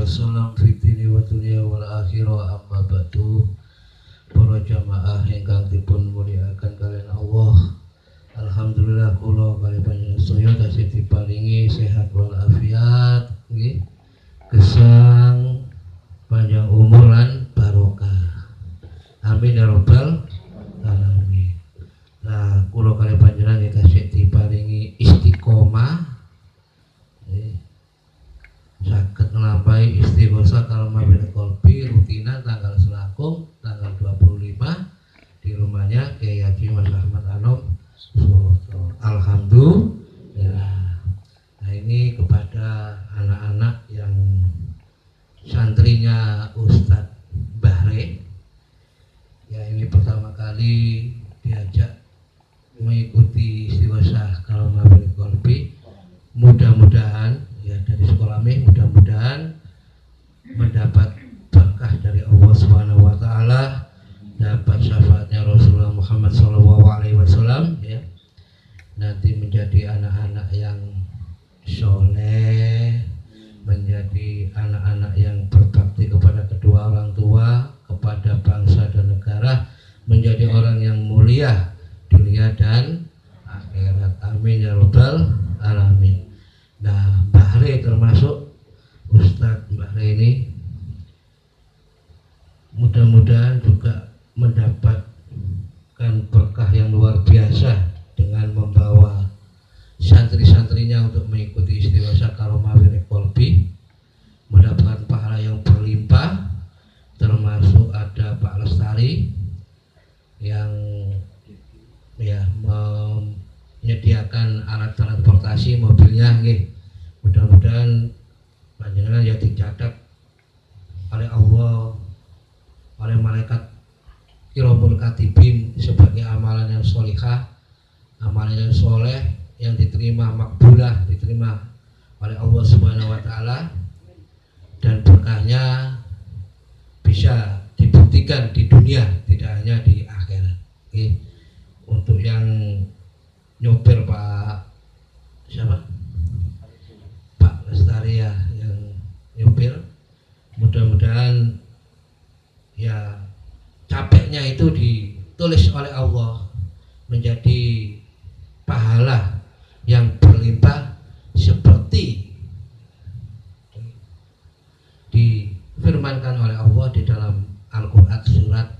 wasallam fi dini wa dunya wal akhirah amma ba'du. Para jamaah ingkang dipun mulyakaken kalian Allah, alhamdulillah kula kali panjenengan sedaya tasih diparingi sehat wal afiat nggih, gesang panjang umur lan barokah, amin ya rabbal alamin. Nah, kula kali panjenengan tasih diparingi istiqomah saged nglampahi istighosa kalau mabil kolbi rutinan tanggal selakung tanggal 25 di rumahnya Kiai Haji Mas Ahmad Anom Suroto. Alhamdulillah. Nah, ini kepada anak-anak yang santrinya Ustadz Bahre, ya ini pertama kali diajak mengikuti istighosa kalau mabil kolbi. Mudah-mudahan ya dari sekolah mudah-mudahan mendapat berkah dari Allah Subhanahu wa taala, dapat syafaatnya Rasulullah Muhammad SAW ya. Nanti menjadi anak-anak yang soleh, menjadi anak-anak yang berbakti kepada kedua orang tua, kepada bangsa dan negara, menjadi orang yang mulia dunia dan akhirat. Amin ya rabbal alamin. Nah, Bahre termasuk Ustadz Bahre ini mudah-mudahan juga mendapatkan berkah yang luar biasa dengan membawa santri-santrinya untuk mengikuti istighosa karomah wirid kolbi, mendapatkan pahala yang berlimpah. Termasuk ada Pak Lestari yang ya menyediakan alat transportasi mobilnya nggih. Mudah-mudahan panjenengan ya dicatat oleh Allah, oleh malaikat kiramul katibin sebagai amalan yang sholihah, amalan yang soleh yang diterima makbulah, diterima oleh Allah Subhanahu wa taala, dan berkahnya bisa dibuktikan di dunia, tidak hanya di akhirat. Oke. Untuk yang nyopir Pak siapa? Pak Lestari ya, yang nyopir, mudah-mudahan ya capeknya itu ditulis oleh Allah menjadi pahala yang berlimpah seperti difirmankan oleh Allah di dalam Al-Quran surat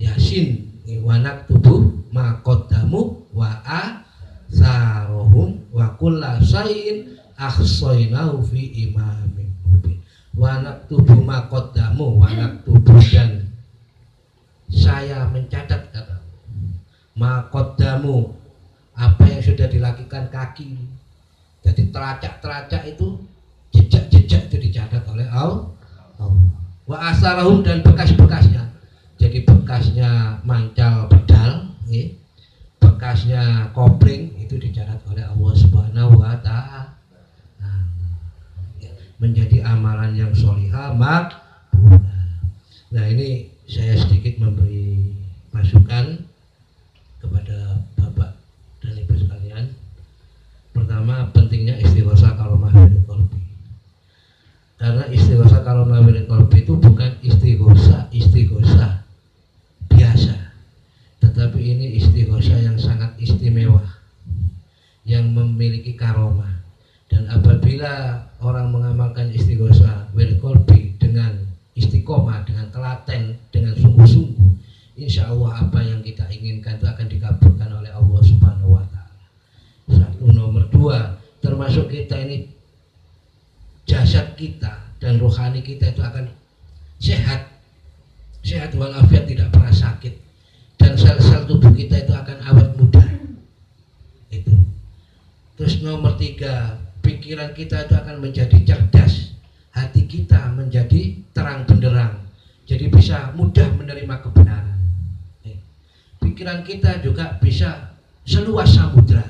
Yasin, wa naktubu ma qaddamu wa asarohum wa kulla syai'in ahsaynahu fi imamin mubin. Wa naktubu ma qaddamu, wa naktubu, dan saya mencatat kata ma qaddamu, apa yang sudah dilakukan kaki. Jadi teracak-teracak itu, jejak-jejak itu dicatat oleh Allah. Wa asarahum, dan bekas-bekasnya. Jadi bekasnya mancal pedal, bekasnya kopling itu dicatat oleh Allah Subhanahu wa taala. Menjadi amalan yang sholihah makbulah. Nah, ini saya sedikit memberi masukan kepada Bapak dan Ibu sekalian. Pertama, pentingnya istighosa karomah wirid kolbi. Karena istighosa karomah wirid kolbi itu bukan istighosa biasa, tetapi ini istighosa yang sangat istimewa, yang memiliki karomah. Dan apabila orang mengamalkan istighosa wirid kolbi dengan istiqomah, dengan telaten, dengan sungguh-sungguh, insya Allah apa yang kita inginkan itu akan dikabulkan oleh Allah Subhanahu wa taala. Satu. Nomor dua, termasuk kita ini jasad kita dan rohani kita itu akan sehat walafiat, tidak pernah sakit, dan sel-sel tubuh kita itu akan awet muda. Itu. Terus nomor tiga, pikiran kita itu akan menjadi cerdas, hati kita menjadi terang benderang, jadi bisa mudah menerima kebenaran. Pikiran kita juga bisa seluas samudra,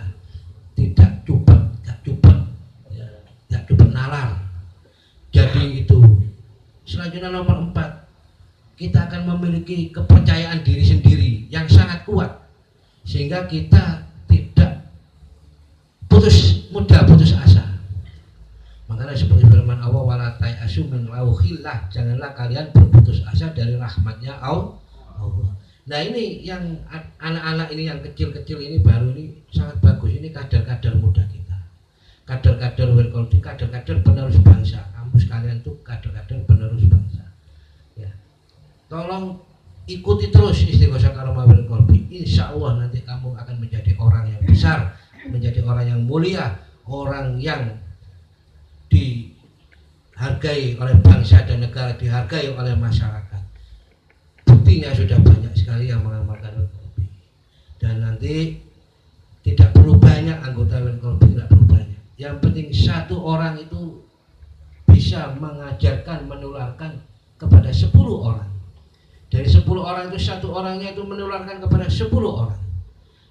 tidak cupet nalar. Jadi itu. Selanjutnya nomor 4, kita akan memiliki kepercayaan diri sendiri yang sangat kuat, sehingga kita tidak mudah putus asa. Makanya seperti firman Allah, wala ta'asu tai'asu min rauhillah, janganlah kalian berputus asa dari rahmatnya Allah. Nah ini yang anak-anak ini yang kecil-kecil ini baru ini sangat bagus. Ini kader-kader muda kita, kader-kader Wirkolbi, kader-kader penerus bangsa. Kampus kalian tuh kader-kader penerus bangsa. Ya, tolong ikuti terus Istighosah Karomah Wirkolbi. Insya Allah nanti kamu akan menjadi orang yang besar, menjadi orang yang mulia, orang yang dihargai oleh bangsa dan negara, dihargai oleh masyarakat. Buktinya sudah banyak sekali yang mengamalkan Wirkolbi. Dan nanti tidak perlu banyak anggota Wirkolbi, tidak perlu banyak. Yang penting satu orang itu bisa mengajarkan, menularkan kepada 10 orang. Dari 10 orang itu satu orangnya itu menularkan kepada 10 orang.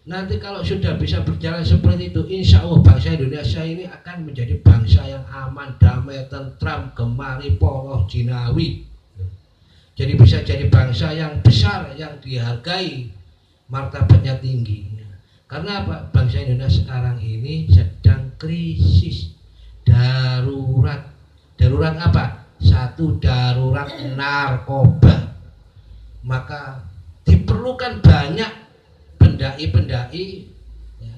Nanti kalau sudah bisa berjalan seperti itu, insya Allah bangsa Indonesia ini akan menjadi bangsa yang aman, damai, tentram, gemari, poroh, jinawi. Jadi bisa jadi bangsa yang besar, yang dihargai, martabatnya tinggi. Karena apa? Bangsa Indonesia sekarang ini sedang krisis, darurat. Darurat apa? Satu, darurat narkoba. Maka diperlukan banyak pendai-pendai, ya,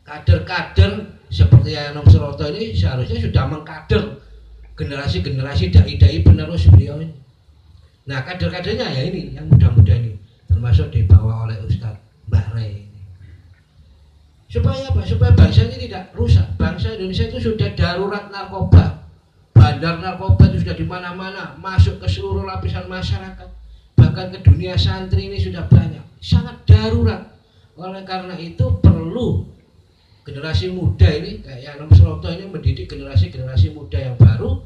kader-kader seperti Yanom Suroto ini seharusnya sudah mengkader generasi-generasi dai-dai penerus beliau ini. Nah kader-kadernya ya ini yang muda-muda ini, termasuk dibawa oleh Ustadz Mbah Ray ini. Supaya apa? Supaya bangsa ini tidak rusak. Bangsa Indonesia itu sudah darurat narkoba. Bandar narkoba itu sudah di mana-mana, masuk ke seluruh lapisan masyarakat, bahkan ke dunia santri ini sudah banyak. Sangat darurat. Oleh karena itu perlu generasi muda ini kayak Yanom Suroto ini mendidik generasi-generasi muda yang baru.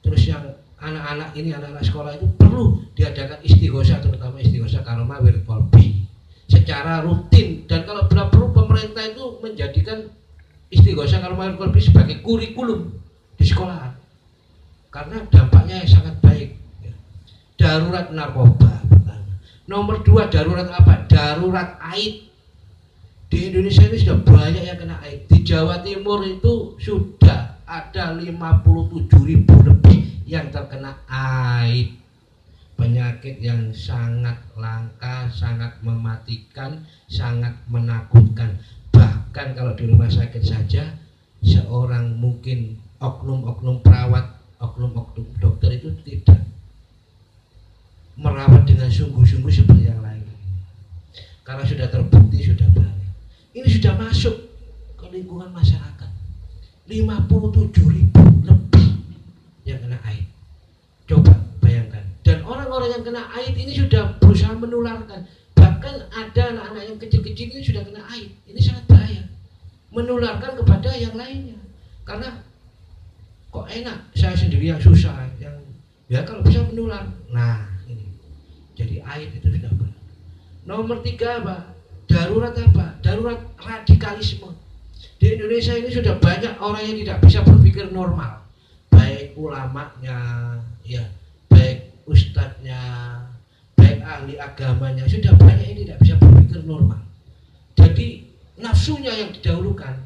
Terus yang anak-anak ini, anak-anak sekolah itu perlu diadakan istighosah, terutama istighosah Karomah Wirkolbi secara rutin. Dan kalau perlu pemerintah itu menjadikan istighosah Karomah Wirkolbi sebagai kurikulum di sekolah, karena dampaknya sangat baik. Darurat narkoba pertama. Nomor 2, darurat apa? Darurat AIDS. Di Indonesia ini sudah banyak yang kena AIDS. Di Jawa Timur itu sudah ada 57.000 lebih yang terkena AIDS. Penyakit yang sangat langka, sangat mematikan, sangat menakutkan. Bahkan kalau di rumah sakit saja, seorang mungkin oknum-oknum perawat, oknum-oknum dokter itu tidak merawat dengan sungguh-sungguh seperti yang lain. Karena sudah terbukti, sudah banyak. Ini sudah masuk ke lingkungan masyarakat. 57.000 lebih yang kena AIDS. Coba bayangkan. Dan orang-orang yang kena AIDS ini sudah berusaha menularkan. Bahkan ada anak-anak yang kecil-kecil ini sudah kena AIDS. Ini sangat bahaya. Menularkan kepada yang lainnya. Karena kok enak, saya sendiri yang susah, yang ya kalau bisa menular. Nah, ini. Jadi AIDS itu sudah berat. Nomor 3 apa? Darurat apa? Darurat radikalisme. Di Indonesia ini sudah banyak orang yang tidak bisa berpikir normal. Baik ulamanya, ya, baik ustadznya, baik ahli agamanya, sudah banyak yang tidak bisa berpikir normal. Jadi nafsunya yang didahulukan.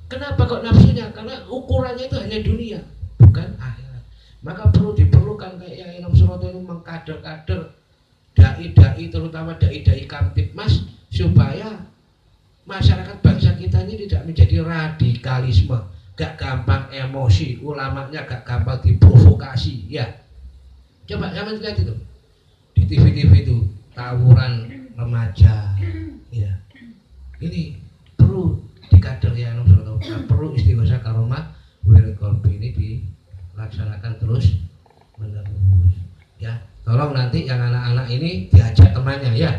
Kenapa kok nafsunya? Karena ukurannya itu hanya dunia, bukan akhirat. Maka diperlukan kayak yang Yanom Suroto ini mengkader-kader dai-dai, terutama dai-dai Kamtibmas, supaya masyarakat bangsa kita ini tidak menjadi radikalisme, gak gampang emosi, ulamanya gak gampang diprovokasi. Ya, coba jangan lihat itu di TV-TV itu tawuran remaja. Ya, ini perlu dikader ya, perlu istighosah Karomah Wirkolbi ini dilaksanakan terus menerus. Ya, tolong nanti yang anak-anak ini diajak temannya ya,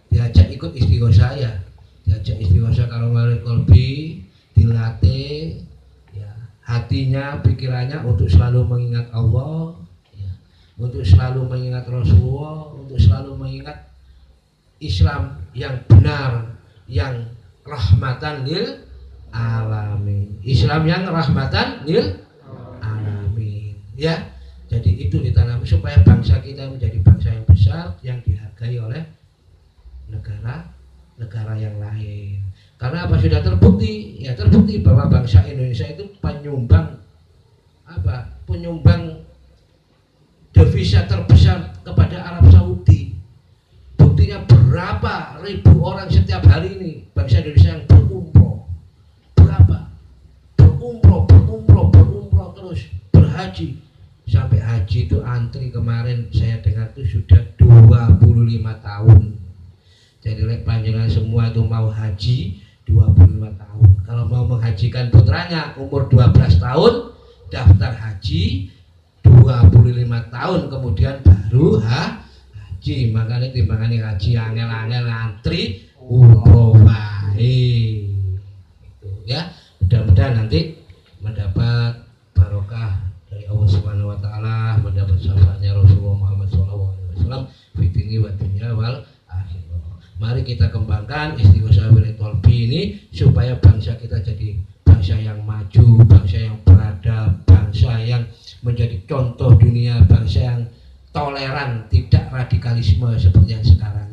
diajak ikut istighosah ya, diajak istighosah Karomah Wirkolbi, dilatih ya hatinya, pikirannya untuk selalu mengingat Allah, ya, untuk selalu mengingat Rasulullah, untuk selalu mengingat Islam yang benar, yang rahmatan lil alamin. Islam yang rahmatan lil alamin. Ya, jadi itu ditanami supaya bangsa kita menjadi bangsa yang besar, yang dihargai oleh negara yang lain. Karena apa? Sudah terbukti, ya terbukti bahwa bangsa Indonesia itu penyumbang apa? penyumbang devisa terbesar kepada Arab Saudi. Buktinya berapa ribu orang setiap hari ini bangsa Indonesia yang berumroh. Berapa? Berumroh terus, berhaji. Sampai haji itu antri kemarin saya dengar itu sudah 25 tahun. Jadi panjenengan semua itu mau haji 25 tahun. Kalau mau menghajikan putranya umur 12 tahun, daftar haji 25 tahun kemudian baru haji. Makanya timbangane haji angel-angel ngantri umroh wae. Itu ya. Mudah-mudahan nanti mendapat barokah dari Allah Subhanahu wa taala, mendapat syafaatnya Rasulullah Muhammad sallallahu alaihi wasallam fi dini wa dunya wal akhirah. Mari kita kembangkan istighosah wiridolbi ini supaya bangsa kita jadi bangsa yang maju, bangsa yang beradab, bangsa yang menjadi contoh dunia, bangsa yang toleran, tidak radikalisme seperti yang sekarang.